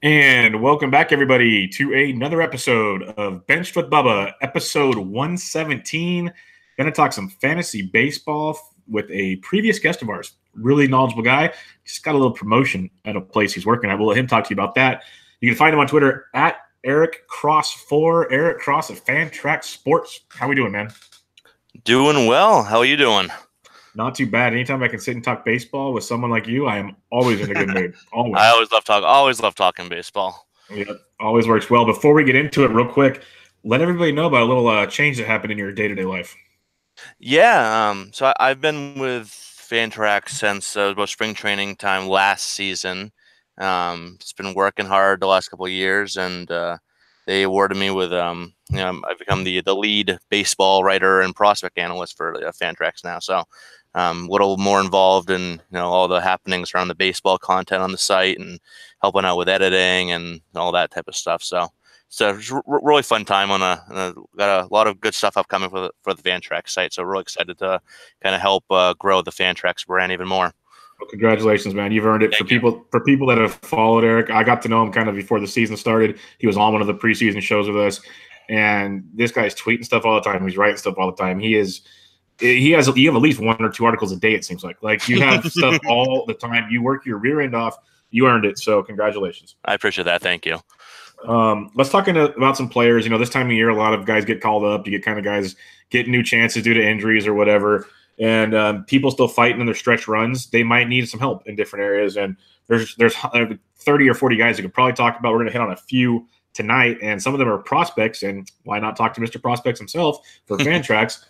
And welcome back, everybody, to another episode of Benched with Bubba, episode 117. Going to talk some fantasy baseball with a previous guest of ours, really knowledgeable guy. He's got a little promotion at a place he's working at. We'll let him talk to you about that. You can find him on Twitter at Eric Cross Eric Cross of Fantrax Sports. How we doing, man? Doing well. How are you doing? Not too bad. Anytime I can sit and talk baseball with someone like you, I am always in a good mood. Always. I always love talking baseball. Yeah, always works well. Before we get into it, real quick, let everybody know about a little change that happened in your day-to-day life. Yeah. So I've been with Fantrax since about spring training time last season. It's been working hard the last couple of years, and they awarded me with I've become the lead baseball writer and prospect analyst for Fantrax now. So a little more involved in all the happenings around the baseball content on the site and helping out with editing and all that type of stuff. So it's a really fun time got a lot of good stuff upcoming for the Fantrax site. So really excited to kind of help grow the Fantrax brand even more. Well, congratulations, man! You've earned it. Thank you. For people that have followed Eric, I got to know him kind of before the season started. He was on one of the preseason shows with us, and this guy's tweeting stuff all the time. He's writing stuff all the time. You have at least one or two articles a day, it seems like you have stuff all the time. You work your rear end off. You earned it. So congratulations. I appreciate that. Thank you. Let's talk about some players. This time of year, a lot of guys get called up. You get kind of guys getting new chances due to injuries or whatever. And people still fighting in their stretch runs. They might need some help in different areas. And there's 30 or 40 guys you could probably talk about. We're going to hit on a few tonight. And some of them are prospects. And why not talk to Mr. Prospects himself for Fantrax?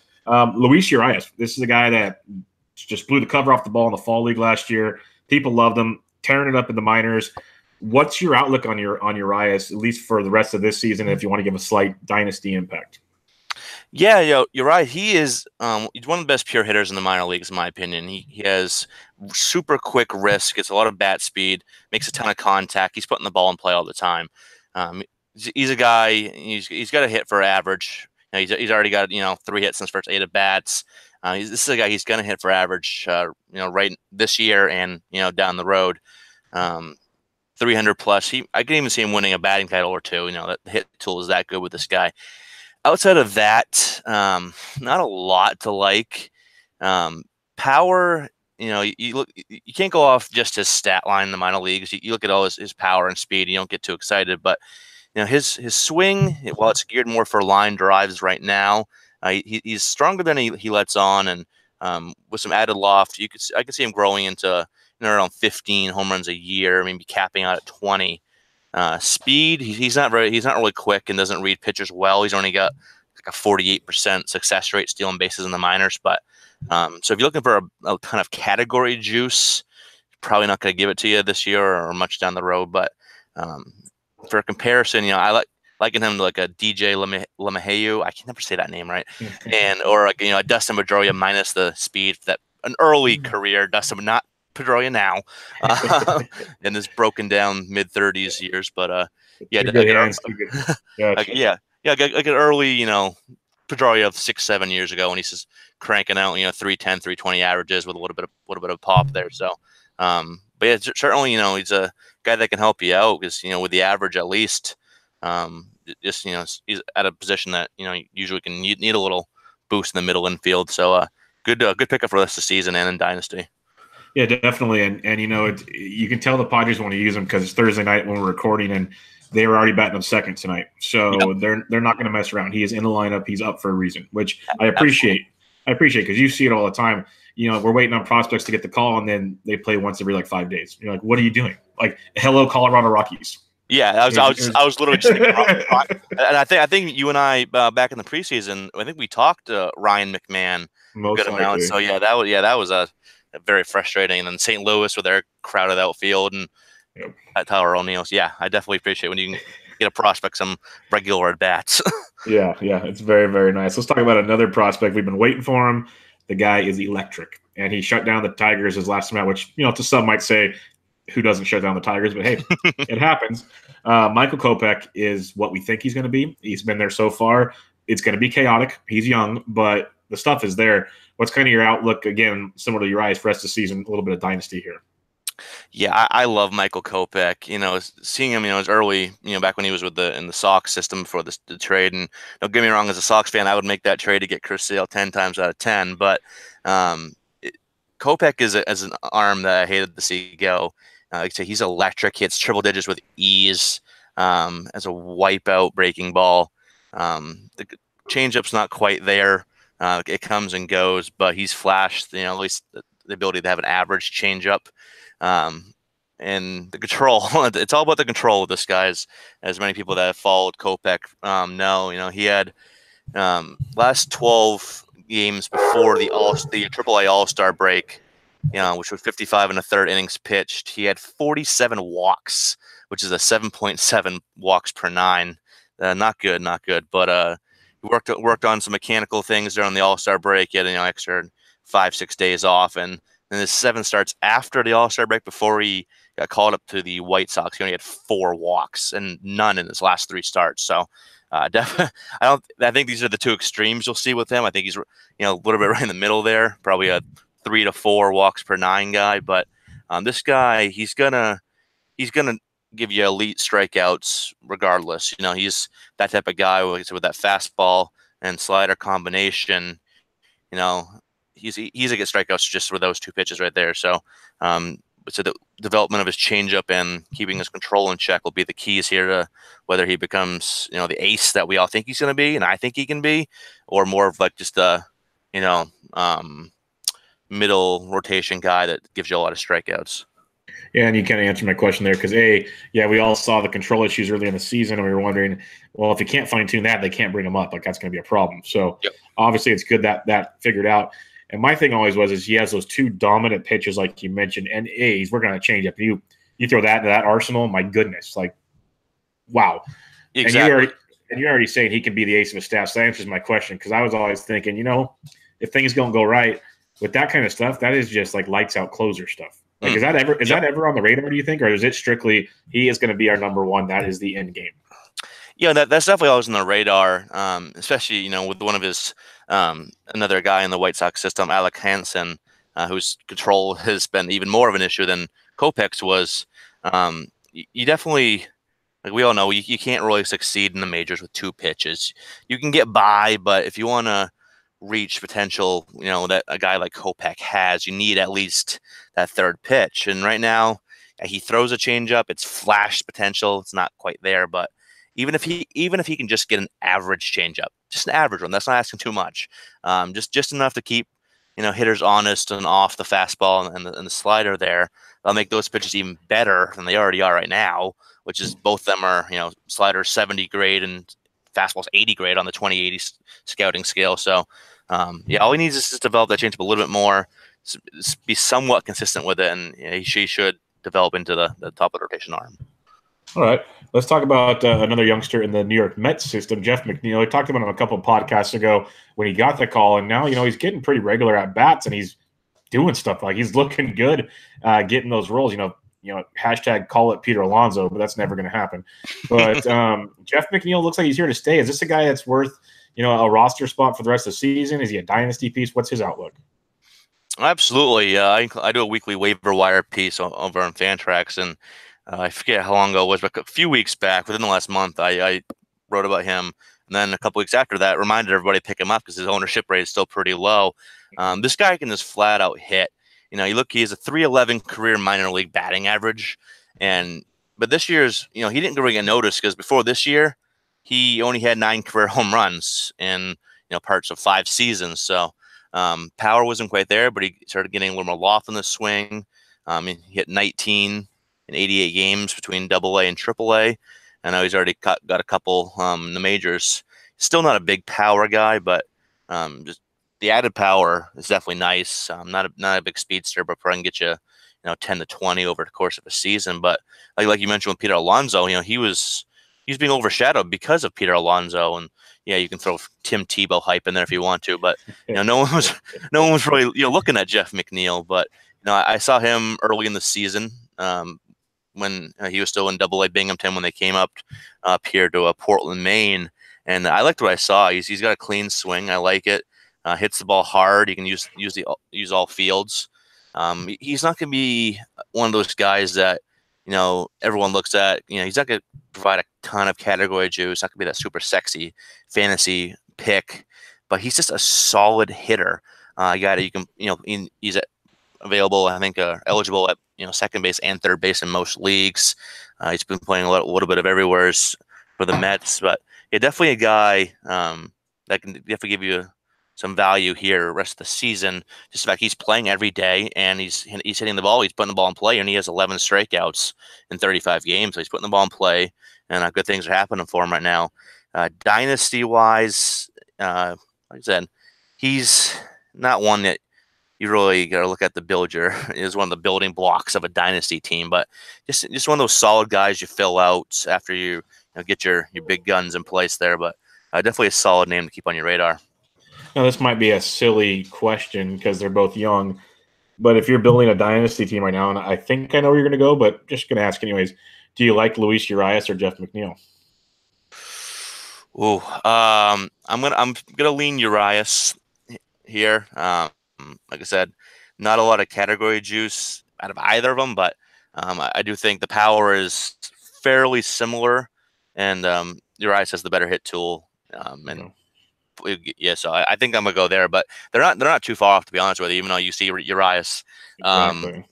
Luis Urias. This is a guy that just blew the cover off the ball in the fall league last year. People loved him, tearing it up in the minors. What's your outlook on Urias, at least for the rest of this season, if you want to give a slight dynasty impact? Yeah, you're right. He is he's one of the best pure hitters in the minor leagues, in my opinion. He has super quick wrist, gets a lot of bat speed, makes a ton of contact. He's putting the ball in play all the time. He's a guy. He's got a hit for average. He's already got 3 hits in his first 8 at bats. This is a guy he's going to hit for average. Right this year and down the road. 300 plus. I can even see him winning a batting title or two. That hit tool is that good with this guy. Outside of that, not a lot to like. Power, you can't go off just his stat line in the minor leagues. You look at all his power and speed. You don't get too excited, but his swing, while it's geared more for line drives right now, he's stronger than he lets on, and with some added loft, I could see him growing into around 15 home runs a year, maybe capping out at 20. Speed, he's not really quick and doesn't read pitchers well. He's only got like a 48% success rate stealing bases in the minors. But so if you're looking for a kind of category juice, probably not going to give it to you this year or much down the road. But for a comparison, I liken him to like a DJ LeMahieu. I can never say that name right, or like a Dustin Pedroia minus the speed that an early career Dustin, not Pedroia now, in his broken down mid-30s years, but like an early Pedroia of 6-7 years ago when he's just cranking out 310, 320 averages with a little bit of pop there. So, but yeah, certainly he's a guy that can help you out because with the average at least, he's at a position that usually can need a little boost in the middle infield. So good pickup for the rest of the season and in dynasty. Yeah, definitely. And you can tell the Padres want to use him because it's Thursday night when we're recording, and they were already batting him second tonight. So they're not going to mess around. He is in the lineup. He's up for a reason, which I appreciate. I appreciate because you see it all the time. We're waiting on prospects to get the call, and then they play once every 5 days. You're like, what are you doing? Like, hello, Colorado Rockies. Yeah, I was literally just thinking and I think you and I back in the preseason, I think we talked to Ryan McMahon Most good likely. amount. So that was a very frustrating. And then St. Louis with their crowded outfield and at Tyler O'Neill's. Yeah, I definitely appreciate when you can get a prospect some regular at bats. Yeah, it's very, very nice. Let's talk about another prospect. We've been waiting for him. The guy is electric, and he shut down the Tigers his last time out, which to some might say, who doesn't shut down the Tigers? But hey, it happens. Michael Kopech is what we think he's going to be. He's been there so far. It's going to be chaotic. He's young, but the stuff is there. What's kind of your outlook, again, similar to Urias for the rest of the season, a little bit of dynasty here? Yeah, I love Michael Kopech. You know, seeing him, his early, back when he was with in the Sox system before the trade. And don't get me wrong, as a Sox fan, I would make that trade to get Chris Sale 10 times out of 10. But um, it, Kopech is as an arm that I hated to see go. Like I say, he's electric. He hits triple digits with ease. As a wipeout breaking ball. The changeup's not quite there. It comes and goes, but he's flashed. At least the ability to have an average changeup. Um, and the control, it's all about the control of this guy, as many people that have followed Kopech know. He had last 12 games before the AAA All-Star break, which was 55 and a third innings pitched. He had 47 walks, which is a 7.7 walks per nine. Not good, not good. But he worked on some mechanical things during the All-Star break. He had extra 5-6 days off, and his 7 starts after the All-Star break before he got called up to the White Sox. He only had 4 walks and none in his last 3 starts. So definitely, I think these are the two extremes you'll see with him. I think he's a little bit right in the middle there, probably a 3 to 4 walks per 9 guy. But this guy, he's gonna give you elite strikeouts regardless. He's that type of guy with that fastball and slider combination. You know, he's a get strikeouts just with those 2 pitches right there. So, the development of his changeup and keeping his control in check will be the keys here to whether he becomes, the ace that we all think he's going to be, and I think he can be, or more of like just a, middle rotation guy that gives you a lot of strikeouts. Yeah, and you kind of answered my question there because we all saw the control issues early in the season, and we were wondering, well, if you can't fine tune that, they can't bring him up. Like that's going to be a problem. So obviously, it's good that figured out. And my thing always was he has those 2 dominant pitches, like you mentioned, and he's working on a changeup. You throw that into that arsenal, my goodness, like wow. Exactly. And you're already saying he can be the ace of his staff. So that answers my question because I was always thinking, if things don't go right with that kind of stuff, that is just like lights out closer stuff. Like, is that ever on the radar, do you think, or is it strictly he is going to be our number one? That is the end game. Yeah, that's definitely always on the radar, especially with one of his another guy in the White Sox system, Alec Hansen, whose control has been even more of an issue than Kopech's was. You definitely, like we all know, you can't really succeed in the majors with 2 pitches. You can get by, but if you want to reach potential, that a guy like Kopech has, you need at least that 3rd pitch. And right now, he throws a changeup. It's flash potential. It's not quite there, but even if he can just get an average changeup, just an average one, that's not asking too much. Just enough to keep hitters honest and off the fastball and the slider there. That'll make those pitches even better than they already are right now, which is both of them are slider 70 grade and fastball's 80 grade on the 2080 scouting scale. So all he needs is just develop that changeup a little bit more, be somewhat consistent with it, and he should develop into the top of the rotation arm. All right. Let's talk about another youngster in the New York Mets system, Jeff McNeil. We talked about him a couple of podcasts ago when he got the call, and now, he's getting pretty regular at bats, and he's doing stuff. Like, he's looking good getting those roles. Hashtag call it Peter Alonso, but that's never going to happen. But Jeff McNeil looks like he's here to stay. Is this a guy that's worth, a roster spot for the rest of the season? Is he a dynasty piece? What's his outlook? Absolutely. I do a weekly waiver wire piece over on Fantrax, and I forget how long ago it was, but a few weeks back, within the last month, I wrote about him. And then a couple weeks after that, reminded everybody to pick him up because his ownership rate is still pretty low. This guy can just flat out hit. He has a 311 career minor league batting average. But this year's, he didn't really get noticed because before this year, he only had 9 career home runs in, parts of 5 seasons. So power wasn't quite there, but he started getting a little more loft in the swing. He hit 19 in 88 games between AA and AAA. I know he's already got a couple in the majors. Still not a big power guy, but just the added power is definitely nice. Not a big speedster, but probably can get you, 10 to 20 over the course of a season. But like you mentioned with Peter Alonso, he was being overshadowed because of Peter Alonso. And yeah, you can throw Tim Tebow hype in there if you want to, but no one was really looking at Jeff McNeil. But I saw him early in the season. When he was still in AA Binghamton when they came up here to Portland, Maine. And I liked what I saw. He's got a clean swing. I like it. Hits the ball hard. He can use all fields. He's not going to be one of those guys that, everyone looks at. He's not going to provide a ton of category juice. Not going to be that super sexy fantasy pick, but he's just a solid hitter. A guy that you can, he's available, I think, eligible at second base and third base in most leagues. He's been playing a little bit of everywhere for the Mets, but yeah, definitely a guy that can definitely give you some value here the rest of the season. Just the fact he's playing every day and he's hitting the ball, he's putting the ball in play, and he has 11 strikeouts in 35 games. So he's putting the ball in play, and good things are happening for him right now. Dynasty wise, like I said, he's not one that you really got to look at the builder. Is one of the building blocks of a dynasty team, but just one of those solid guys you fill out after you get your big guns in place there. But definitely a solid name to keep on your radar. Now, this might be a silly question because they're both young, but if you're building a dynasty team right now, and I think I know where you're going to go, but just going to ask anyways, do you like Luis Urias or Jeff McNeil? Ooh, I'm gonna lean Urias here. Like I said, not a lot of category juice out of either of them, but I do think the power is fairly similar, and Urias has the better hit tool. So I think I'm gonna go there, but they're not too far off, to be honest with you. Even though you see Urias, Exactly.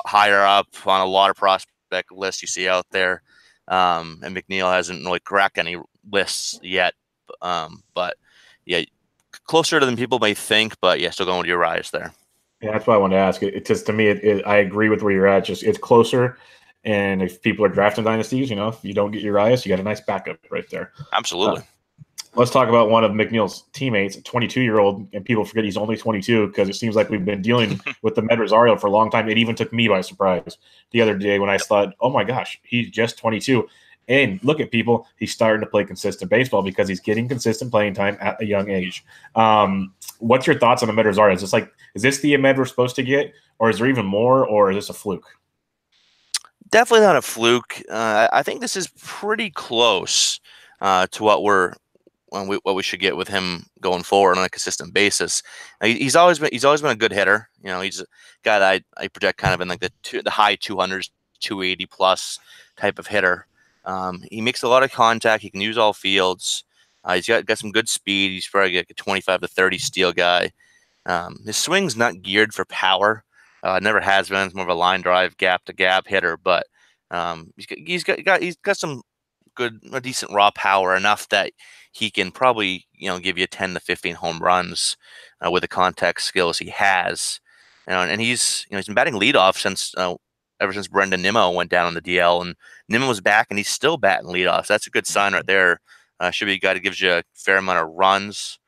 Higher up on a lot of prospect lists you see out there, and McNeil hasn't really cracked any lists yet. But yeah, closer than people may think. But yeah, still going with Urias there. Yeah, that's why I wanted to ask. It just, to me, I agree with where you're at. Just it's closer, and if people are drafting dynasties, if you don't get Urias, you got a nice backup right there. Absolutely. Let's talk about one of McNeil's teammates, a 22-year-old, and people forget he's only 22 because it seems like we've been dealing with the Med Rosario for a long time. It even took me by surprise the other day when I thought, oh my gosh, he's just 22. And look at people, he's starting to play consistent baseball because he's getting consistent playing time at a young age. What's your thoughts on the Med Rosario? Is this the Med we're supposed to get, or is there even more, or is this a fluke? Definitely not a fluke. I think this is pretty close to what we should get with him going forward on a consistent basis. He's always been a good hitter. He's a guy that I project kind of in like the high 200s, 280 plus type of hitter. He makes a lot of contact. He can use all fields. He's got some good speed. He's probably like a 25 to 30 steal guy. His swing's not geared for power. Never has been. It's more of a line drive, gap to gap hitter. But he's got some decent raw power, enough that he can probably give you 10 to 15 home runs with the contact skills he has. And he's he's been batting leadoff ever since Brendan Nimmo went down on the DL, and Nimmo was back, and he's still batting leadoff. So that's a good sign right there. Should be a guy that gives you a fair amount of runs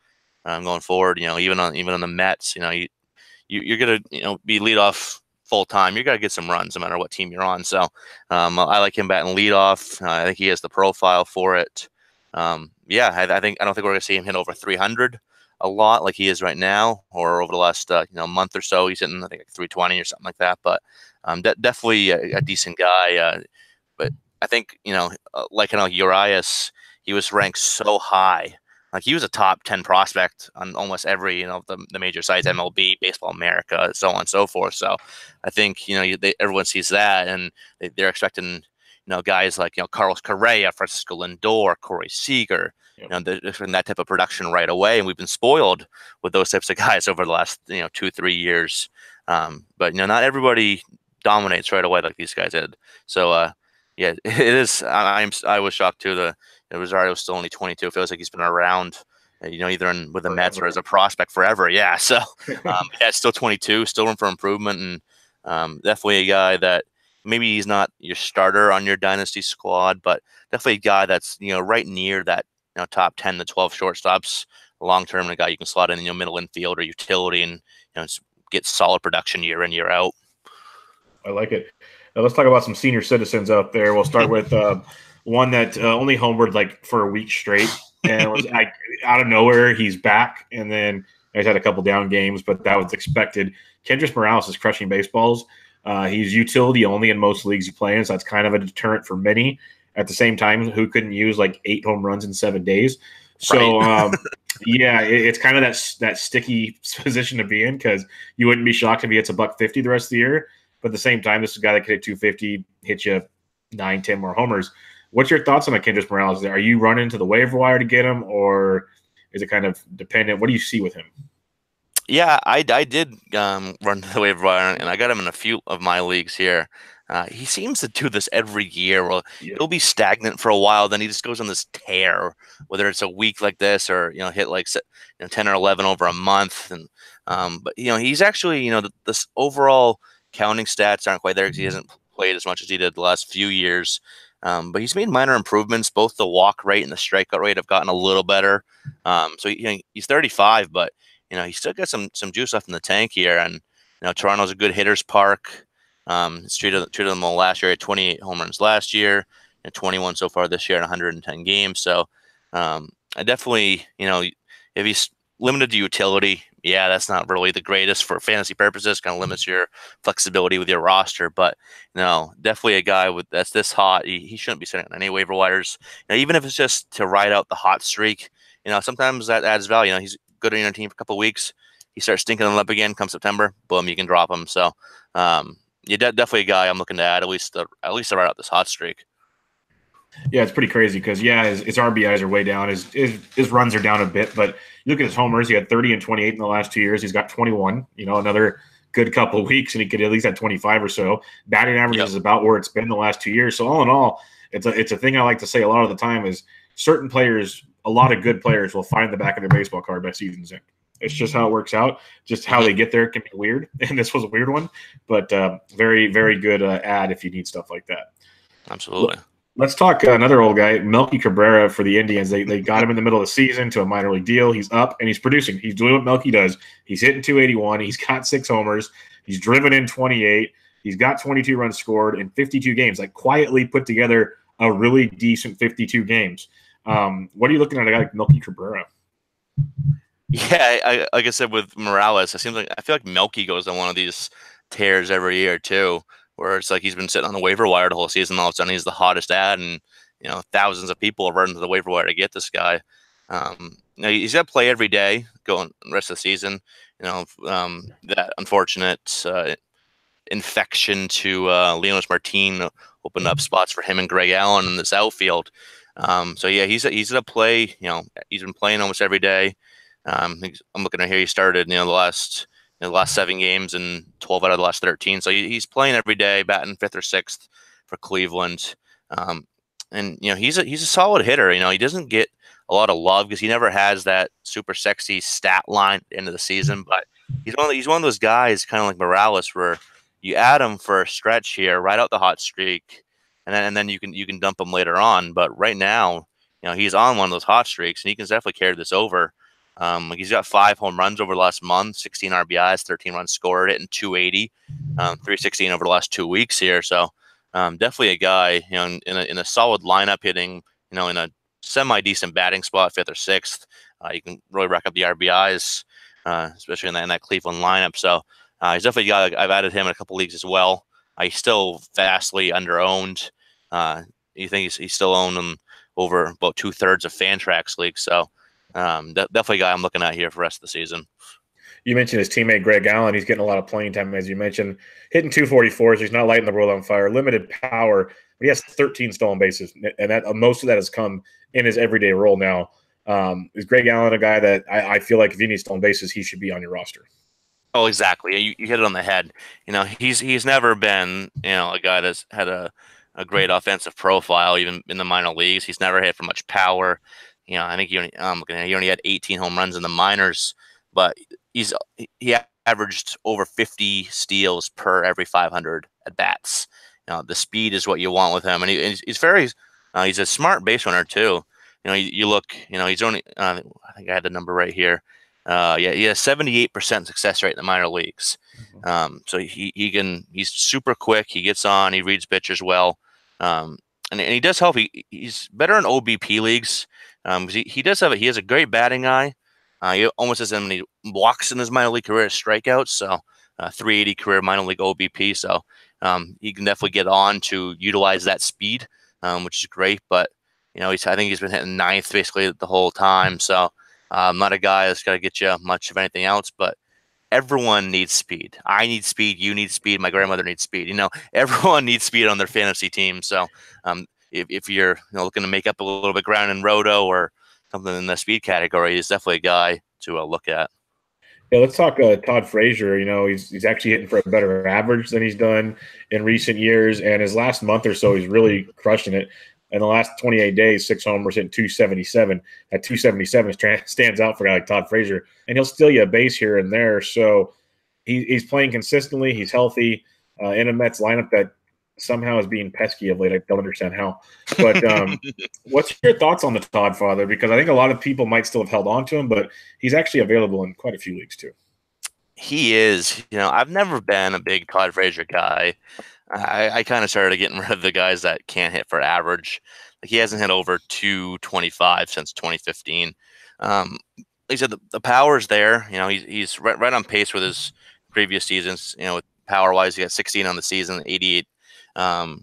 going forward. Even on the Mets, you're gonna be leadoff full time. You're gonna get some runs no matter what team you're on. So I like him batting leadoff. I think he has the profile for it. I don't think we're gonna see him hit over 300 a lot like he is right now, or over the last month or so. He's hitting, I think, like 320 or something like that. But definitely a decent guy. But I think like Urias, he was ranked so high. Like, he was a top 10 prospect on almost every the major sites, MLB, Baseball America, so on and so forth. So I think everyone sees that, and they're expecting guys like Carlos Correa, Francisco Lindor, Corey Seager, from that type of production right away. And we've been spoiled with those types of guys over the last 2-3 years. But not everybody dominates right away like these guys did. So yeah, it is. I was shocked too. The Rosario's still only 22. It feels like he's been around, either with the Mets or as a prospect forever. Yeah. So yeah, still 22, still room for improvement, and definitely a guy that maybe he's not your starter on your dynasty squad, but definitely a guy that's right near that top 10 to 12 shortstops long term, and a guy you can slot in middle infield or utility, and get solid production year in, year out. I like it. Now let's talk about some senior citizens out there. We'll start with one that only homered like for a week straight, and was out of nowhere he's back, and then he's had a couple down games, but that was expected. Kendrys Morales is crushing baseballs. He's utility only in most leagues he plays, so that's kind of a deterrent for many. At the same time, who couldn't use like 8 home runs in 7 days? So, yeah, it's kind of that sticky position to be in because you wouldn't be shocked if he hits $150 the rest of the year. But at the same time, this is a guy that could hit 250, hit you 9, 10 more homers. What's your thoughts on Kendrys Morales? Are you running to the waiver wire to get him, or is it kind of dependent? What do you see with him? Yeah, I did run to the waiver wire, and I got him in a few of my leagues here. He seems to do this every year. Well, he'll be stagnant for a while, then he just goes on this tear, whether it's a week like this or hit like 10 or 11 over a month. And but he's actually this overall counting stats aren't quite there because he hasn't played as much as he did the last few years. But he's made minor improvements. Both the walk rate and the strikeout rate have gotten a little better. So he's 35, but he's still got some juice left in the tank here. And Toronto's a good hitter's park. It's treated them all last year at 28 home runs last year and 21 so far this year in 110 games. So I definitely, if he's limited to utility, yeah, that's not really the greatest for fantasy purposes. Kind of limits your flexibility with your roster. But definitely a guy that's this hot. He shouldn't be sitting on any waiver wires. Even if it's just to ride out the hot streak. Sometimes that adds value. He's good on your team for a couple of weeks. He starts stinking them up again come September. Boom, you can drop him. So you're definitely a guy I'm looking to add at least to ride out this hot streak. Yeah, it's pretty crazy because his RBIs are way down. His runs are down a bit, but you look at his homers. He had 30 and 28 in the last 2 years. He's got 21. Another good couple of weeks, and he could at least have 25 or so. Batting average is about where it's been the last 2 years. So all in all, it's a thing I like to say a lot of the time is certain players, a lot of good players will find the back of their baseball card by season's end. It's just how it works out. Just how they get there can be weird, and this was a weird one, but very, very good ad if you need stuff like that. Absolutely. Let's talk another old guy, Melky Cabrera for the Indians. They got him in the middle of the season to a minor league deal. He's up, and he's producing. He's doing what Melky does. He's hitting 281. He's got 6 homers. He's driven in 28. He's got 22 runs scored in 52 games. Like, quietly put together a really decent 52 games. What are you looking at a guy like Melky Cabrera? Yeah, like I said with Morales, I feel like Melky goes on one of these tears every year too, where it's like he's been sitting on the waiver wire the whole season. All of a sudden, he's the hottest ad, and thousands of people are running to the waiver wire to get this guy. He's got to play every day going the rest of the season. That unfortunate infection to Leonys Martin opened up spots for him and Greg Allen in this outfield. So yeah, he's gonna play. He's been playing almost every day. I'm looking at here. He started, the last 7 games and 12 out of the last 13. So he's playing every day, batting 5th or 6th for Cleveland. And he's a solid hitter. He doesn't get a lot of love because he never has that super sexy stat line at the end of the season. But he's one of those guys, kind of like Morales, where you add him for a stretch here, ride out the hot streak, and then you can dump him later on. But right now, he's on one of those hot streaks, and he can definitely carry this over. He's got 5 home runs over the last month, 16 RBIs, 13 runs scored, hitting 280, 316 over the last 2 weeks here. So definitely a guy, in a solid lineup, hitting, in a semi-decent batting spot, 5th or 6th. You can really rack up the RBIs, especially in that Cleveland lineup. So he's definitely a guy. I've added him in a couple leagues as well. He's still vastly underowned. You think he's still owned in over about 2/3 of Fantrax leagues. So definitely a guy I'm looking at here for the rest of the season. You mentioned his teammate Greg Allen. He's getting a lot of playing time, as you mentioned, hitting 244. So he's not lighting the world on fire. Limited power, but he has 13 stolen bases, and that most of that has come in his everyday role now. Is Greg Allen a guy that I feel like if you need stolen bases, he should be on your roster? Oh, exactly. You hit it on the head. He's never been a guy that's had a great offensive profile, even in the minor leagues. He's never hit for much power. I think he only had 18 home runs in the minors, but he averaged over 50 steals per every 500 at bats. The speed is what you want with him, and he's very he's a smart base runner too. You look, he's only I think I had the number right here. He has 78% success rate in the minor leagues. So he's super quick. He gets on. He reads pitchers well, and he does help. He's better in OBP leagues. He has a great batting eye. He almost has many walks in his minor league career as strikeouts. So 380 career minor league OBP. So he can definitely get on to utilize that speed, which is great. But I think he's been hitting ninth basically the whole time. So not a guy that's got to get you much of anything else, but everyone needs speed. I need speed. You need speed. My grandmother needs speed. Everyone needs speed on their fantasy team. So if you're looking to make up a little bit ground in roto or something in the speed category, he's definitely a guy to look at. Yeah, let's talk Todd Frazier. He's actually hitting for a better average than he's done in recent years, and his last month or so, he's really crushing it. In the last 28 days, 6 homers, hitting 277. That 277 stands out for a guy like Todd Frazier, and he'll steal you a base here and there. So he's playing consistently. He's healthy in a Mets lineup that somehow is being pesky of late. I don't understand how. But what's your thoughts on the Todd father? Because I think a lot of people might still have held on to him, but he's actually available in quite a few leagues too. He is. I've never been a big Todd Frazier guy. I kind of started getting rid of the guys that can't hit for average. Like he hasn't hit over 225 since 2015. Like I said, the power's there. He's right on pace with his previous seasons. With power wise, he got 16 on the season, 88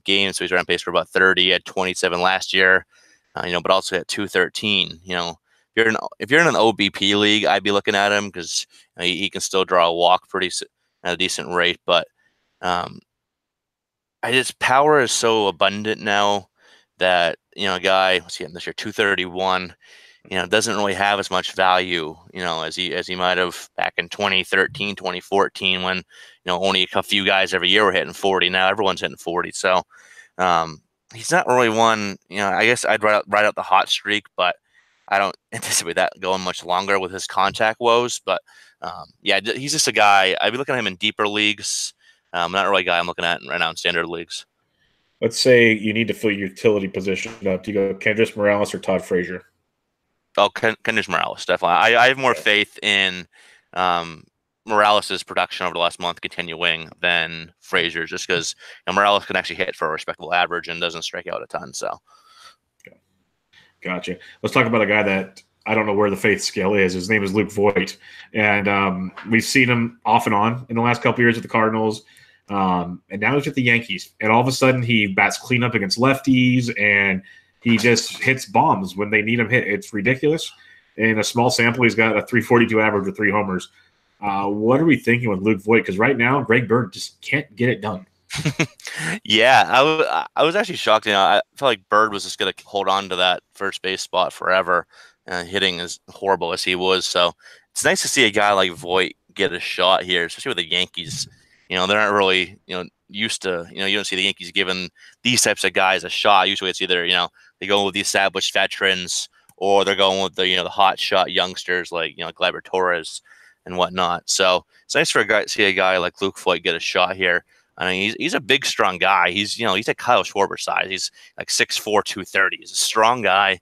games, so he's right on pace for about 30. At 27 last year, but also at 213. If you're in an OBP league, I'd be looking at him because he can still draw a walk at a decent rate. But power is so abundant now that a guy, what's he hitting this year, 231. Doesn't really have as much value, as he might have back in 2013, 2014, when, only a few guys every year were hitting 40. Now everyone's hitting 40. So he's not really one, I guess I'd ride out the hot streak, but I don't anticipate that going much longer with his contact woes. But he's just a guy. I'd be looking at him in deeper leagues. Not really a guy I'm looking at right now in standard leagues. Let's say you need to fill your utility position up. Do you go Kendrys Morales or Todd Frazier? Oh, Kendrys Morales, definitely. I have more faith in Morales' production over the last month continuing than Frazier's, just because Morales can actually hit for a respectable average and doesn't strike out a ton. So, gotcha. Let's talk about a guy that I don't know where the faith scale is. His name is Luke Voit, and we've seen him off and on in the last couple of years with the Cardinals, and now he's with the Yankees. And all of a sudden, he bats cleanup against lefties, and he just hits bombs when they need him hit. It's ridiculous. In a small sample, he's got a 342 average with 3 homers. What are we thinking with Luke Voit? Because right now, Greg Bird just can't get it done. Yeah, I was actually shocked. I felt like Bird was just going to hold on to that first base spot forever, hitting as horrible as he was. So it's nice to see a guy like Voit get a shot here, especially with the Yankees. They're not really, used to, you don't see the Yankees giving these types of guys a shot. Usually it's either, they go with the established veterans or they're going with the, the hot shot youngsters like, Gleyber Torres and whatnot. So it's nice to see a guy like Luke Voit get a shot here. I mean, he's a big, strong guy. He's a Kyle Schwarber size. He's like 6'4", 230. He's a strong guy.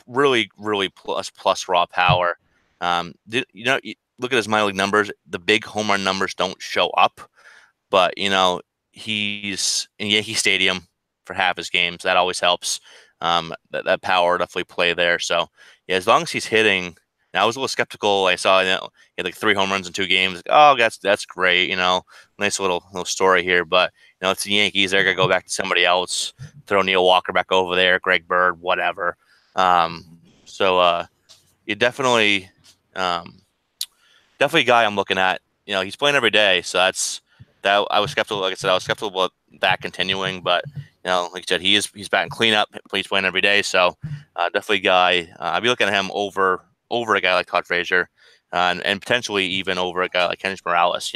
Really, really plus raw power. Look at his minor league numbers. The big home run numbers don't show up, but he's in Yankee Stadium for half his games. That always helps. That power definitely play there. So yeah, as long as he's hitting. Now, I was a little skeptical. I saw he had like 3 home runs in 2 games. Oh, that's great. Nice little story here. But it's the Yankees. They're gonna go back to somebody else. Throw Neil Walker back over there. Greg Bird, whatever. You definitely a guy I'm looking at. He's playing every day, so that. I was skeptical. Like I said, I was skeptical about that continuing, but like I said, he's batting cleanup. He's playing every day, so definitely a guy. I'd be looking at him over a guy like Todd Frazier, and potentially even over a guy like Kendrys Morales.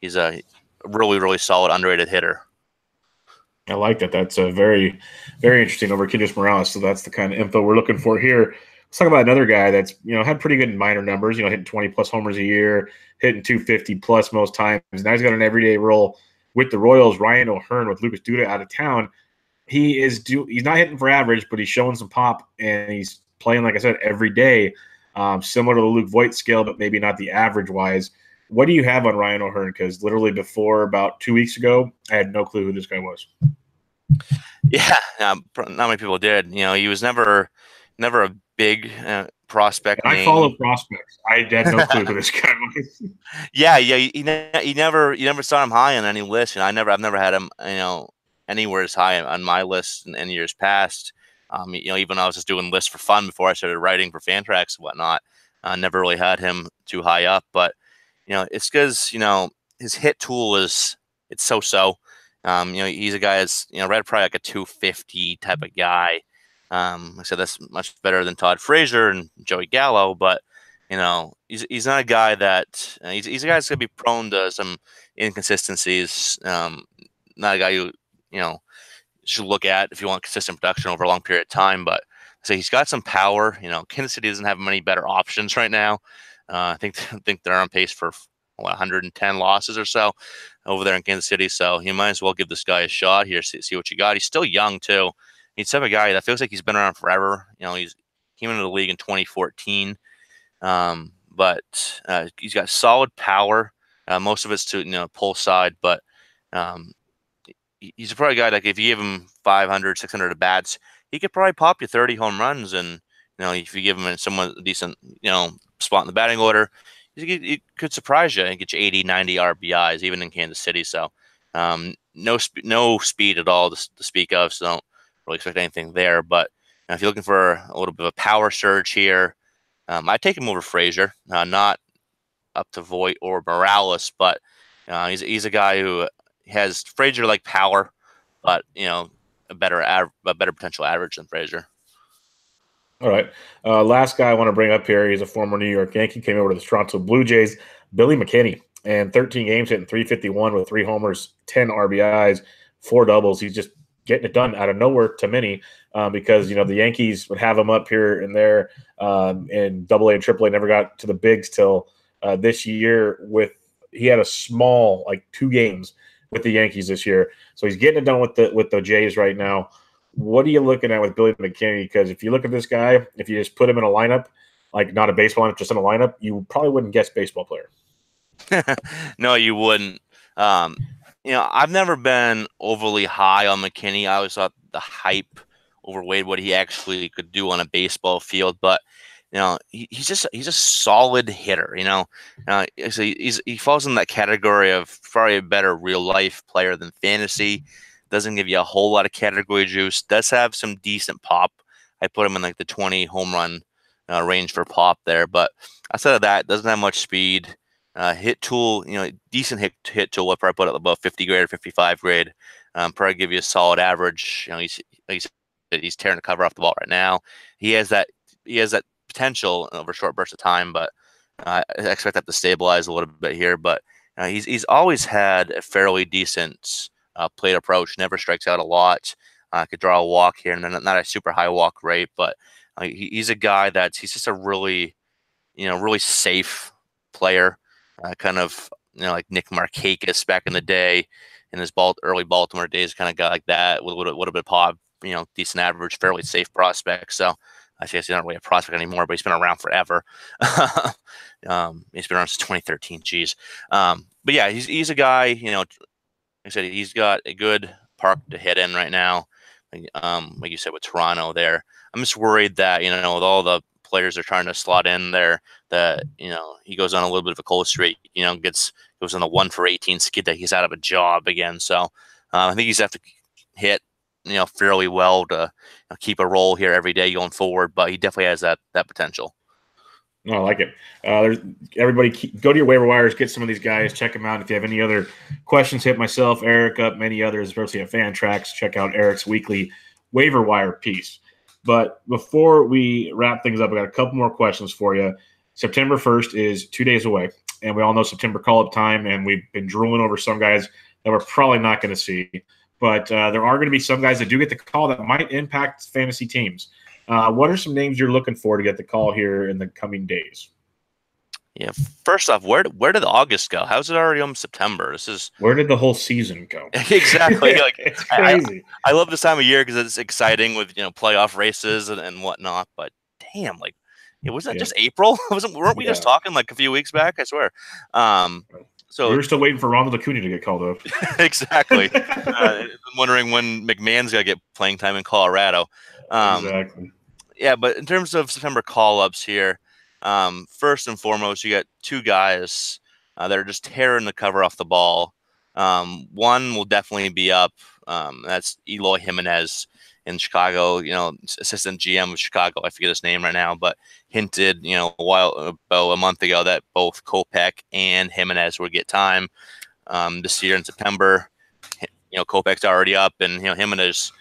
He's a really, really solid underrated hitter. I like that. That's a very, very interesting over Kendrys Morales. So that's the kind of info we're looking for here. Let's talk about another guy that's had pretty good minor numbers. Hitting 20 plus homers a year, hitting 250 plus most times. Now he's got an everyday role with the Royals. Ryan O'Hearn with Lucas Duda out of town. He's not hitting for average, but he's showing some pop, and he's playing, like I said, every day. Similar to the Luke Voit scale, but maybe not the average wise. What do you have on Ryan O'Hearn? Because literally before about 2 weeks ago, I had no clue who this guy was. Yeah, not many people did. He was never a big prospect. And I follow prospects. I had no clue who this guy was. Yeah. You never saw him high on any list. I've never had him, anywhere as high on my list in years past. Even when I was just doing lists for fun before I started writing for Fantrax and whatnot, never really had him too high up. But it's because his hit tool it's so. He's a guy that's right probably like a 250 type of guy. Like I said, that's much better than Todd Frazier and Joey Gallo, but he's not a guy that he's a guy that's gonna be prone to some inconsistencies. Not a guy you should look at if you want consistent production over a long period of time. But so he's got some power. Kansas City doesn't have many better options right now. I think they're on pace for 110 losses or so over there in Kansas City. So you might as well give this guy a shot here, see what you got. He's still young too. He's the type of guy that feels like he's been around forever. He's came into the league in 2014, but he's got solid power. Most of it's to pull side, but he's probably a guy like if you give him 500, 600 at bats, he could probably pop you 30 home runs. And if you give him someone decent, spot in the batting order, he could surprise you and get you 80, 90 RBIs even in Kansas City. So no speed at all to speak of. So don't really expect anything there. But if you're looking for a little bit of a power surge here, I'd take him over Frazier. Not up to Voit or Morales, but he's a guy who has Frazier-like power, but a better potential average than Frazier. All right. Last guy I want to bring up here, he's a former New York Yankee, came over to the Toronto Blue Jays, Billy McKinney, and 13 games hitting .351 with 3 homers, 10 RBIs, 4 doubles. He's just getting it done out of nowhere to many because, the Yankees would have him up here and there in AA and AAA, never got to the bigs till this year he had a small, 2 games with the Yankees this year. So he's getting it done with the Jays right now. What are you looking at with Billy McKinney? Because if you look at this guy, if you just put him in a lineup, like not a baseball lineup, just in a lineup, you probably wouldn't guess baseball player. No, you wouldn't. I've never been overly high on McKinney. I always thought the hype overweighed what he actually could do on a baseball field. But he's a solid hitter. So he falls in that category of probably a better real life player than fantasy. Doesn't give you a whole lot of category juice. Does have some decent pop. I put him in the 20 home run range for pop there. But outside of that, doesn't have much speed. Hit tool, decent hit tool. I'd probably put it above 50 grade or 55 grade. Probably give you a solid average. He's tearing the cover off the ball right now. He has that potential over a short burst of time, but I expect that to stabilize a little bit here. But he's always had a fairly decent plate approach. Never strikes out a lot. Could draw a walk here, and then not a super high walk rate, but he's a guy he's just a really safe player. Kind of like Nick Markakis back in the day, in his early Baltimore days, kind of guy like that with a little bit of pop, decent average, fairly safe prospect. So I guess he's not really a prospect anymore, but he's been around forever. He's been around since 2013. Geez. But yeah, he's a guy. Like I said, he's got a good park to hit in right now. Like you said with Toronto, there. I'm just worried that with all the players are trying to slot in there, that he goes on a little bit of a cold streak. Goes on a 1 for 18 skid that he's out of a job again. So I think he's have to hit fairly well to keep a roll here every day going forward. But he definitely has that potential. No, I like it. Everybody go to your waiver wires, get some of these guys, check them out. If you have any other questions, hit myself, Eric up, many others, especially at Fantrax. Check out Eric's weekly waiver wire piece. But before we wrap things up, I got a couple more questions for you. September 1st is 2 days away, and we all know September call-up time, and we've been drooling over some guys that we're probably not going to see. But there are going to be some guys that do get the call that might impact fantasy teams. What are some names you're looking for to get the call here in the coming days? Yeah, first off, where did August go? How's it already almost September? Where did the whole season go? Exactly. It's crazy. I love this time of year because it's exciting with playoff races and whatnot. But damn, wasn't that just April? Weren't we just talking a few weeks back? I swear. So we were still waiting for Ronald Acuna to get called up. Exactly. Wondering when McMahon's gonna get playing time in Colorado. Exactly. Yeah, but in terms of September call-ups here. First and foremost, you got 2 guys that are just tearing the cover off the ball. One will definitely be up. That's Eloy Jimenez in Chicago. Assistant GM of Chicago. I forget his name right now, but hinted, about a month ago that both Kopech and Jimenez would get time this year in September. Kopech's already up, and Jimenez.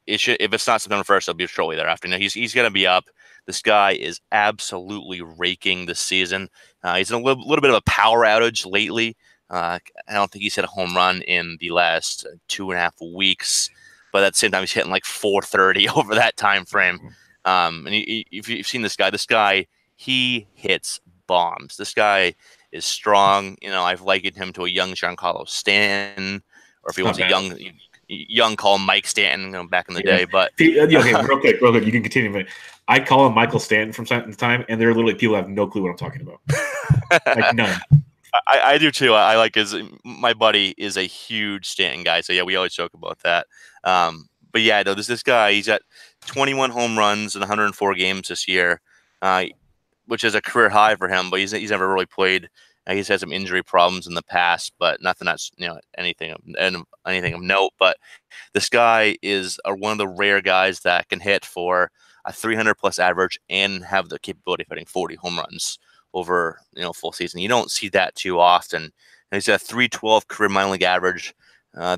It should, if it's not September 1st, it'll be shortly thereafter. He's going to be up. This guy is absolutely raking this season. He's in a little bit of a power outage lately. I don't think he's hit a home run in the last 2.5 weeks, but at the same time, he's hitting like 430 over that time frame. And if you've seen this guy, he hits bombs. This guy is strong. I've likened him to a young Giancarlo Stanton, or if he wants a young call Mike Stanton back in the day. But okay, real quick, you can continue. I call him Michael Stanton from time to time, and there are literally people who have no clue what I'm talking about. Like none. I do too. I like my buddy is a huge Stanton guy, so yeah, we always joke about that. But yeah, no, this guy, he's got 21 home runs in 104 games this year, which is a career high for him. But he's never really played. He's had some injury problems in the past, but nothing that's anything of note. But this guy is one of the rare guys that can hit for a 300+ average and have the capability of hitting 40 home runs over full season. You don't see that too often. And he's got a 312 career minor league average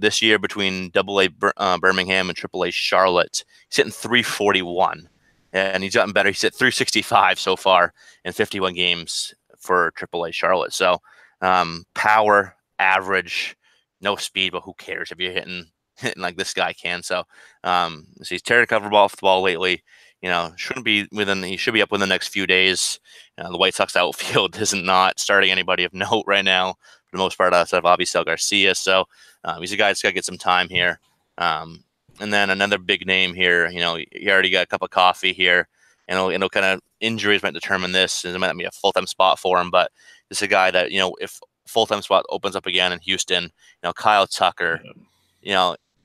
this year between AA Birmingham and AAA Charlotte. He's hitting 341, and he's gotten better. He's hit 365 so far in 51 games for AAA Charlotte. So power, average, no speed, but who cares if you're hitting like this guy can. So he's tearing cover off the ball lately. Shouldn't be he should be up within the next few days. The White Sox outfield is not starting anybody of note right now, for the most part, outside of Avisail Garcia. So he's a guy that's got to get some time here. And then another big name here, he already got a cup of coffee here. And kind of injuries might determine this. It might not be a full-time spot for him, but this is a guy that, if full-time spot opens up again in Houston, Kyle Tucker,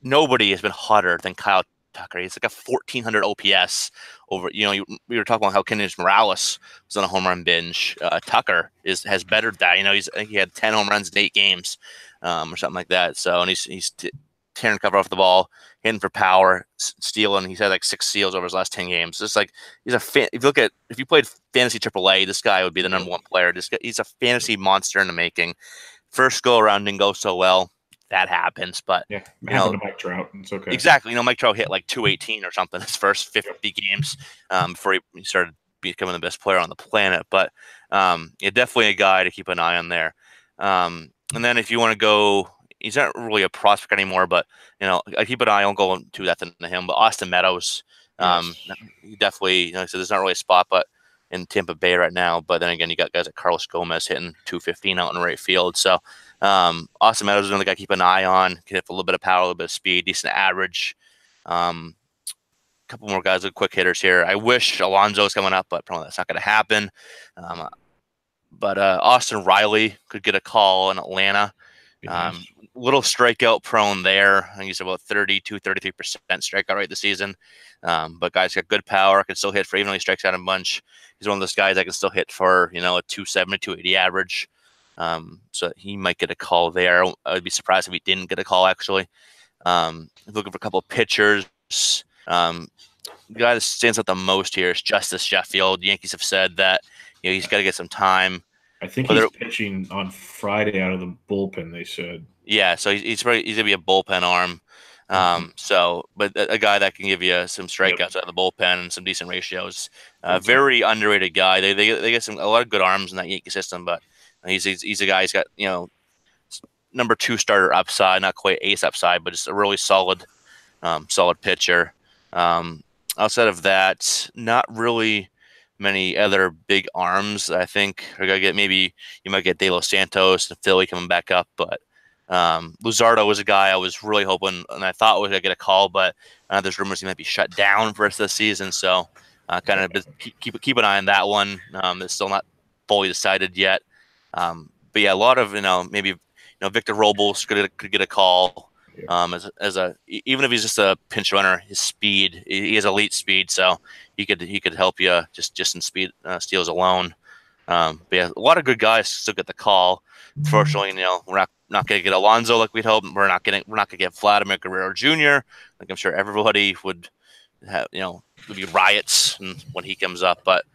nobody has been hotter than Kyle Tucker. He's like a 1,400 OPS over, we were talking about how Kenneth Morales was on a home run binge. Tucker has bettered that. I think he had 10 home runs in 8 games or something like that. So, and he's tearing cover off the ball, hitting for power, stealing. He's had like 6 steals over his last 10 games. It's like if you played fantasy AAA, this guy would be the number 1 player. He's a fantasy monster in the making. First go around didn't go so well. That happens, but happened to Mike Trout. It's okay. Exactly. Mike Trout hit like 218 or something his first 50 games before he started becoming the best player on the planet. But definitely a guy to keep an eye on there. And then if you want to go, he's not really a prospect anymore, but I keep an eye. I won't go too that into him. But Austin Meadows, he definitely. So there's not really a spot, but in Tampa Bay right now. But then again, you got guys like Carlos Gomez hitting 215 out in right field. So Austin Meadows is another guy to keep an eye on. Can hit a little bit of power, a little bit of speed, decent average. A couple more guys with quick hitters here. I wish Alonso's coming up, but probably that's not going to happen. But Austin Riley could get a call in Atlanta. Little strikeout prone there. I think he's about 32-33% strikeout rate this season. But guys got good power, can still hit for, even though he strikes out a bunch. He's one of those guys that can still hit for, a 270, 280 average. So he might get a call there. I would be surprised if he didn't get a call, actually. Looking for a couple of pitchers. The guy that stands out the most here is Justice Sheffield. The Yankees have said that he's got to get some time. I think he's pitching on Friday out of the bullpen, they said. Yeah, so he's going to be a bullpen arm. But a guy that can give you some strikeouts out of the bullpen and some decent ratios. Very underrated guy. They get a lot of good arms in that Yankee system, but he's a guy. He's got number 2 starter upside, not quite ace upside, but just a really solid pitcher. Outside of that, not really many other big arms. I think we're gonna get, maybe you might get De Los Santos and Philly coming back up, but Luzardo was a guy I was really hoping, and I thought was gonna get a call, but there's rumors he might be shut down for the rest of the season. So kind of keep an eye on that one. It's still not fully decided yet. But yeah, a lot of maybe Victor Robles could get a call. Even if he's just a pinch runner, his speed, he has elite speed, so he could help you just in speed steals alone. But yeah, a lot of good guys still get the call. Fortunately, we're not not going to get Alonso like we'd hope. We're not going to get Vladimir Guerrero Jr. Like I'm sure everybody would have, would be riots when he comes up. But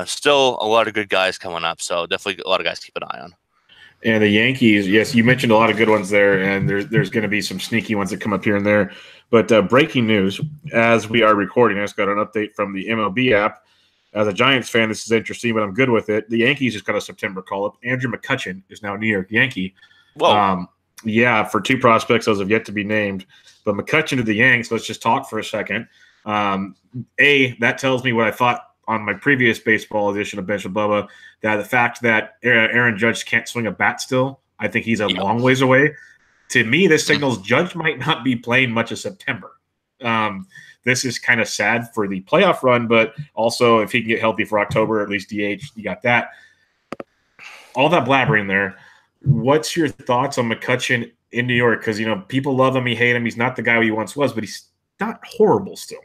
still a lot of good guys coming up. So definitely a lot of guys to keep an eye on. And the Yankees, yes, you mentioned a lot of good ones there, and there's going to be some sneaky ones that come up here and there. But breaking news, as we are recording, I just got an update from the MLB app. As a Giants fan, this is interesting, but I'm good with it. The Yankees just got a September call-up. Andrew McCutchen is now a New York Yankee. Whoa. Yeah, for 2 prospects, those have yet to be named. But McCutchen to the Yanks, let's just talk for a second. That tells me what I thought on my previous baseball edition of Bench with Bubba, that the fact that Aaron Judge can't swing a bat still, I think he's a long ways away. To me, this signals Judge might not be playing much of September. This is kind of sad for the playoff run, but also if he can get healthy for October, at least DH, you got that. All that blabbering there. What's your thoughts on McCutchen in New York? Because, people love him, he hate him. He's not the guy he once was, but he's not horrible still.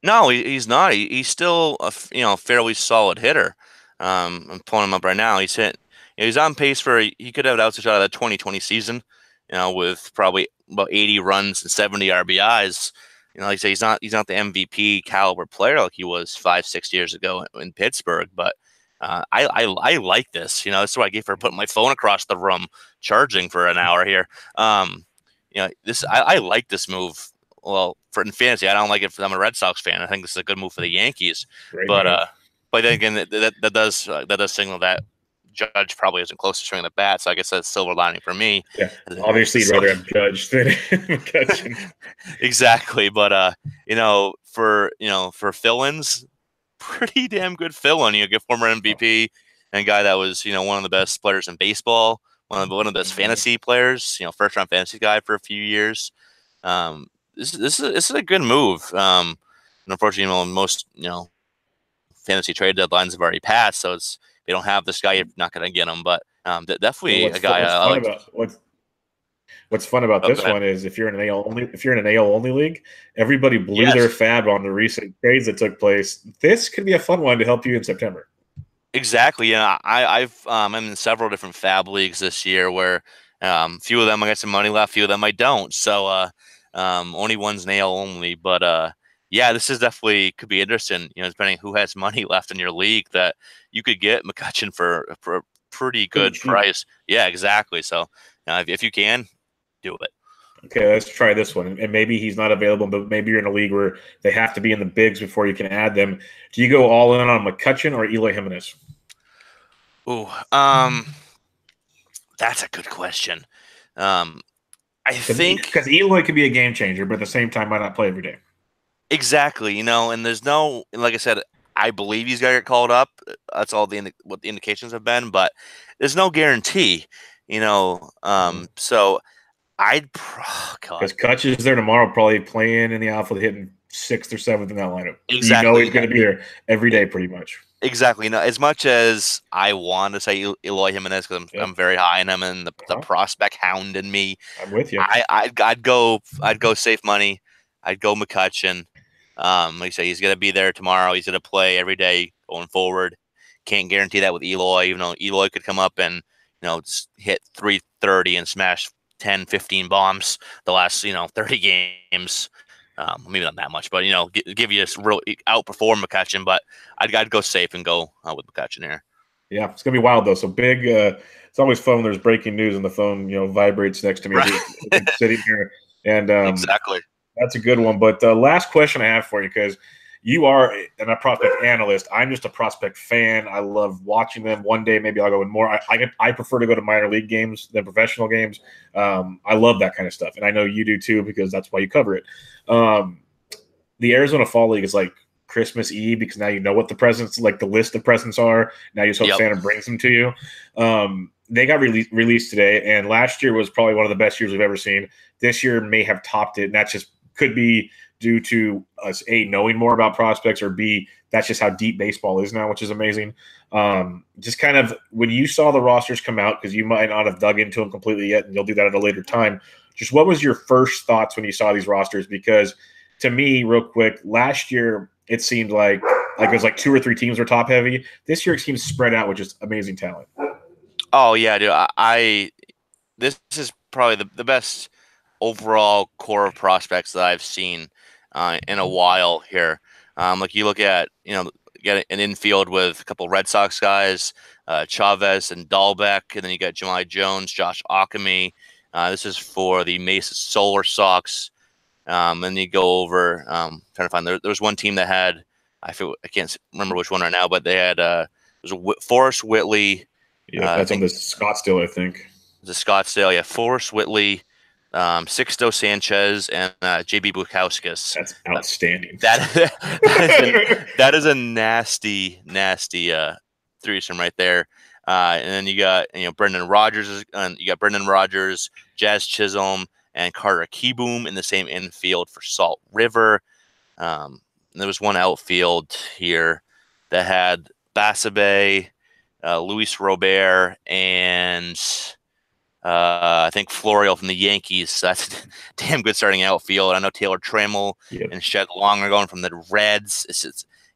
No, he's not. He's still a fairly solid hitter. I'm pulling him up right now. He's on pace for he could have an outside shot of the 2020 season. With probably about 80 runs and 70 RBIs. Like I say, he's not the MVP caliber player like he was 5-6 years ago in Pittsburgh. But I like this. That's what I gave for putting my phone across the room, charging for an hour here. I like this move. Well, in fantasy, I don't like it. I'm a Red Sox fan. I think this is a good move for the Yankees. But then again, that does signal that Judge probably isn't close to swinging the bat. So I guess that's silver lining for me. Yeah, obviously you'd rather have Judge than McCutchen. Exactly, but for fill-ins, pretty damn good fill-in. You get former MVP and a guy that was one of the best players in baseball, one of the best fantasy players. First-round fantasy guy for a few years. This is a good move. And unfortunately, most fantasy trade deadlines have already passed, so they don't have this guy. You're not going to get him, but definitely a guy I like. What's fun about this one is if you're in an AL only league, everybody blew their fab on the recent trades that took place. This could be a fun one to help you in September. Exactly. I'm in several different fab leagues this year where few of them I got some money left, few of them I don't. So only one's an AL only, but this is definitely could be interesting. Depending who has money left in your league, that you could get McCutchen for a pretty good price. Yeah, exactly. So if you can, do it. Okay, let's try this one. And maybe he's not available, but maybe you're in a league where they have to be in the bigs before you can add them. Do you go all in on McCutchen or Eloy Jimenez? Ooh, that's a good question. I think because Eloy could be a game changer, but at the same time might not play every day. Exactly, and there's no, like I said, I believe he's going to get called up. That's all what the indications have been, but there's no guarantee, So because Kutch is there tomorrow, probably playing in the outfield, hitting 6th or 7th in that lineup. Exactly, he's going to be there every day, pretty much. Exactly. As much as I want to say Eloy Jimenez because I'm very high on him and the prospect hound in me, I'm with you. I'd go safe money. I'd go McCutchen. Like I say, he's going to be there tomorrow. He's going to play every day going forward. Can't guarantee that with Eloy, even though Eloy could come up and just hit 330 and smash 10, 15 bombs the last 30 games. Maybe not that much, but give you a real outperform McCutchen. But I'd go safe and go with McCutchen here. Yeah, it's gonna be wild though. So big. It's always fun when there's breaking news and the phone vibrates next to me, right. Sitting here, and exactly. That's a good one. But last question I have for you, because you are a prospect analyst. I'm just a prospect fan. I love watching them. One day maybe I'll go in more. I prefer to go to minor league games than professional games. I love that kind of stuff, and I know you do too because that's why you cover it. The Arizona Fall League is like Christmas Eve because now you know what the presents, like the list of presents are. Now you just hope Santa brings them to you. They got released today, and last year was probably one of the best years we've ever seen. This year may have topped it, and that just could be due to us, A, knowing more about prospects, or B, that's just how deep baseball is now, which is amazing. Just kind of when you saw the rosters come out, because you might not have dug into them completely yet, and you'll do that at a later time, just what was your first thoughts when you saw these rosters? Because to me, real quick, last year it seemed like it was like 2 or 3 teams were top heavy. This year it seems spread out with just amazing talent. Oh yeah, dude. this is probably the best overall core of prospects that I've seen in a while here. Like you look at, get an infield with a couple Red Sox guys, Chavez and Dahlbeck, and then you got Jemai Jones, Josh Ockamy. This is for the Mesa Solar Sox. And you go over, trying to find, there was one team that had, I can't remember which one right now, but they had, Forrest Whitley. Yeah, that's on the Scottsdale, I think. The Scottsdale, yeah. Forrest Whitley, Sixto Sanchez, and JB Bukowskis. That's outstanding. That is a nasty threesome right there. And then you got Brendan Rodgers, Jazz Chisholm, and Carter Keyboom in the same infield for Salt River. There was one outfield here that had Basabe, Luis Robert, and I think Florial from the Yankees. So that's a damn good starting outfield. I know Taylor Trammell and Shed Long are going from the Reds.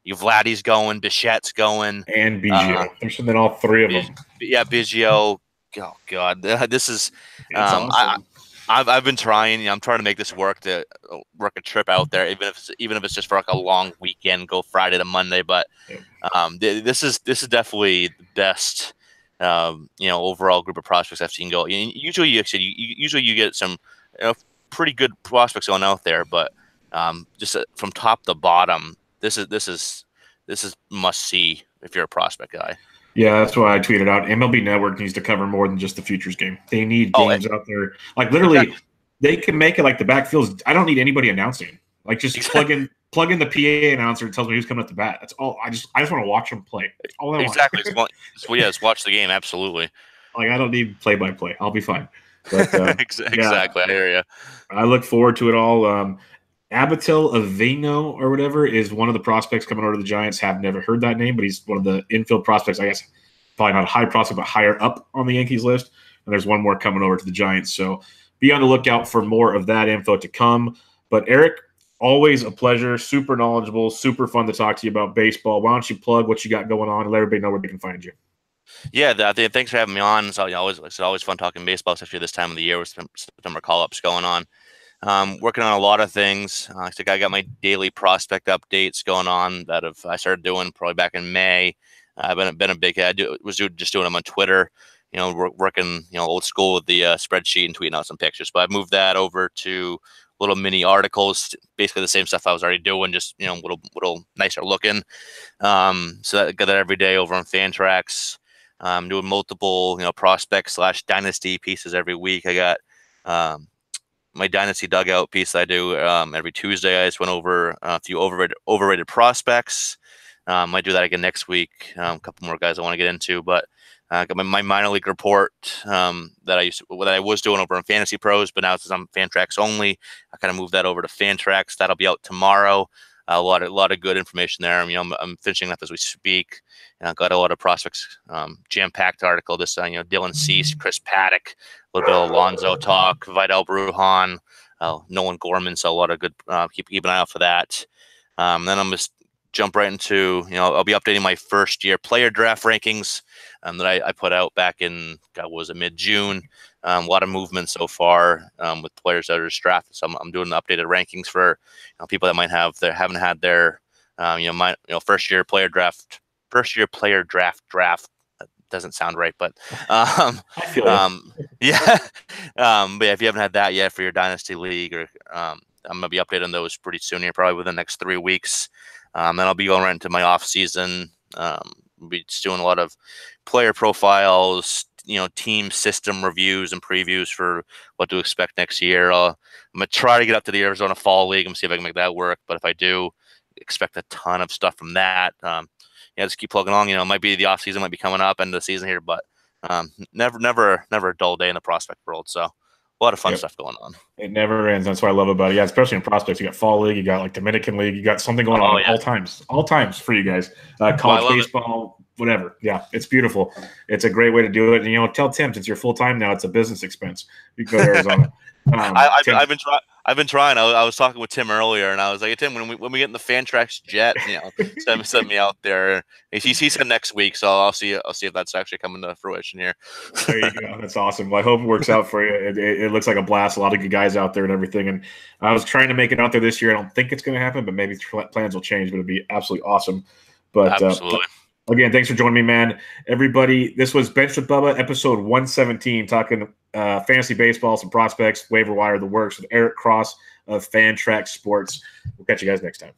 Vladdy's going, Bichette's going, and Biggio. There's something all three of them. Yeah, Biggio. Oh God, this is. Awesome. I've been trying. I'm trying to make this work a trip out there, even if it's just for like a long weekend, go Friday to Monday. But this is definitely the best. Overall group of prospects I've seen go. Usually you get some pretty good prospects going out there, but just from top to bottom, this is must see if you're a prospect guy. Yeah, that's why I tweeted out MLB Network needs to cover more than just the futures game. They need games out there. Like literally, they can make it like the backfields. I don't need anybody announcing. Like just plug in the PA announcer and tells me who's coming up to bat. That's all. I just want to watch them play. That's all I want. Just watch the game. Absolutely. Like I don't need play-by-play. I'll be fine. But, exactly. I hear you. I look forward to it all. Abitel Aveno or whatever is one of the prospects coming over to the Giants. Have never heard that name, but he's one of the infield prospects. I guess probably not a high prospect, but higher up on the Yankees list. And there's one more coming over to the Giants. So be on the lookout for more of that info to come. But Eric, always a pleasure. Super knowledgeable, super fun to talk to you about baseball. Why don't you plug what you got going on and let everybody know where they can find you? Yeah, thanks for having me on. It's always fun talking baseball, especially this time of the year with September call-ups going on. Working on a lot of things. I got my daily prospect updates going on that I started doing probably back in May. I've been a big just doing them on Twitter. Working old school with the spreadsheet and tweeting out some pictures. But I've moved that over to little mini articles, basically the same stuff I was already doing, just little nicer looking. So I got that every day over on Fantrax. Doing multiple prospect / dynasty pieces every week. I got my dynasty dugout piece I do every Tuesday. I just went over a few overrated prospects. Might do that again next week. A couple more guys I want to get into, but I got my minor league report that I was doing over on Fantasy Pros, but now since I'm Fantrax only, I kind of moved that over to Fantrax. That'll be out tomorrow. A lot of good information there. I'm finishing up as we speak. And I've got a lot of prospects, jam-packed article. This, Dylan Cease, Chris Paddock, a little bit of Alonso talk, Vidal Brujan, Nolan Gorman. So a lot of good. Keep an eye out for that. Then I'm just jump right into. I'll be updating my first-year player draft rankings that I put out back in mid-June. A lot of movement so far with players that are just drafted. So I'm doing the updated rankings for people that haven't had their first year player draft. That doesn't sound right, but I feel yeah. But if you haven't had that yet for your dynasty league, or I'm gonna be updating those pretty soon here, probably within the next 3 weeks. Then I'll be going right into my off season. We'll be just doing a lot of player profiles, team system reviews and previews for what to expect next year. I'm gonna try to get up to the Arizona Fall League and see if I can make that work. But if I do, expect a ton of stuff from that. Just keep plugging along. It might be the off season, might be coming up, end of the season here, but never a dull day in the prospect world. So a lot of fun stuff going on. It never ends. That's what I love about it. Yeah, especially in prospects. You got Fall League, you got like Dominican League, you got something going on all times for you guys. College baseball, whatever. Yeah, it's beautiful. It's a great way to do it. And, tell Tim, since you're full-time now, it's a business expense. You can go to Arizona. I've been trying. I was talking with Tim earlier, and I was like, hey, Tim, when we get in the Fantrax jet, send me out there. He said next week, so I'll see if that's actually coming to fruition here. There you go. That's awesome. Well, I hope it works out for you. It looks like a blast. A lot of good guys out there and everything. And I was trying to make it out there this year. I don't think it's going to happen, but maybe plans will change. But it'd be absolutely awesome. But absolutely. Again, thanks for joining me, man. Everybody, this was Bench with Bubba, episode 117, talking fantasy baseball, some prospects, waiver wire, the works with Eric Cross of Fantrax Sports. We'll catch you guys next time.